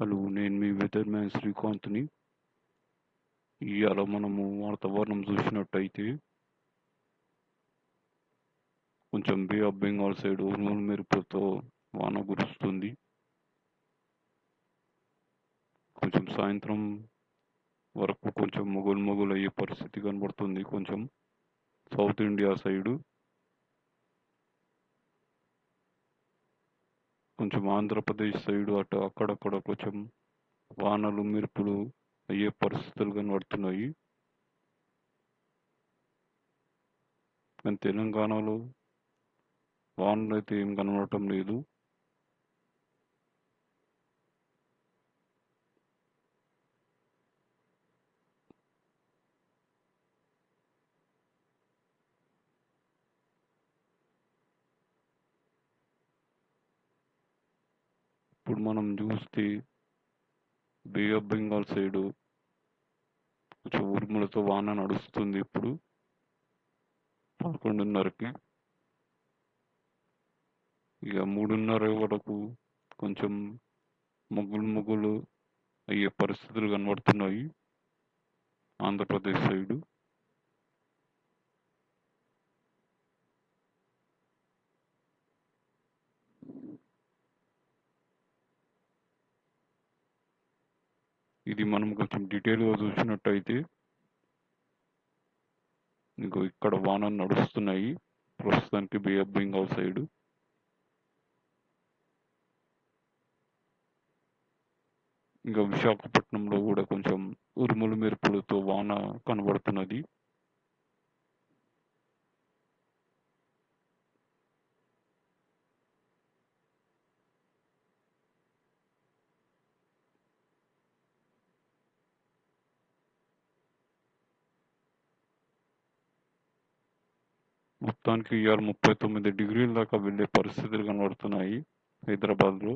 Hello, నేను మీ weather man శ్రీకాంత్ని. ఇవాళ మనము వాతావరణం చూసినట్టయితే కొంచెం బే ఆఫ్ బెంగాల్ సైడ్ ఉరుములు మెరుపులతో వాన కురుస్తుంది. కొంచెం సాయంత్రం వరకు కొంచెం మొగులు అయ్యే పరిస్థితి కనబడుతుంది. కొంచెం సౌత్ ఇండియా సైడు, కొంచెం ఆంధ్రప్రదేశ్ సైడు అటు అక్కడక్కడ కొంచెం వానలు మెరుపులు అయ్యే పరిస్థితులు కనబడుతున్నాయి. కానీ తెలంగాణలో వానలు అయితే ఏం కనబడటం లేదు. ఇప్పుడు మనం చూస్తే బే ఆఫ్ బెంగాల్ సైడు కొంచెం ఉరుములతో వాన నడుస్తుంది. ఇప్పుడు 11:30కి, ఇక 3:30 వరకు కొంచెం మొగ్గులు అయ్యే పరిస్థితులు కనబడుతున్నాయి ఆంధ్రప్రదేశ్ సైడు. ఇది మనం కొంచెం డీటెయిల్గా చూసినట్టయితే ఇంకో ఇక్కడ వాన నడుస్తున్నాయి ప్రస్తుతానికి బే ఆఫ్ బెంగాల్ సైడు. ఇంకా విశాఖపట్నంలో కూడా కొంచెం ఉరుములు మెరుపులతో వాన కనబడుతున్నది. మొత్తానికి ఇవాళ 39 డిగ్రీల దాకా వెళ్ళే పరిస్థితులు కనబడుతున్నాయి హైదరాబాద్లో.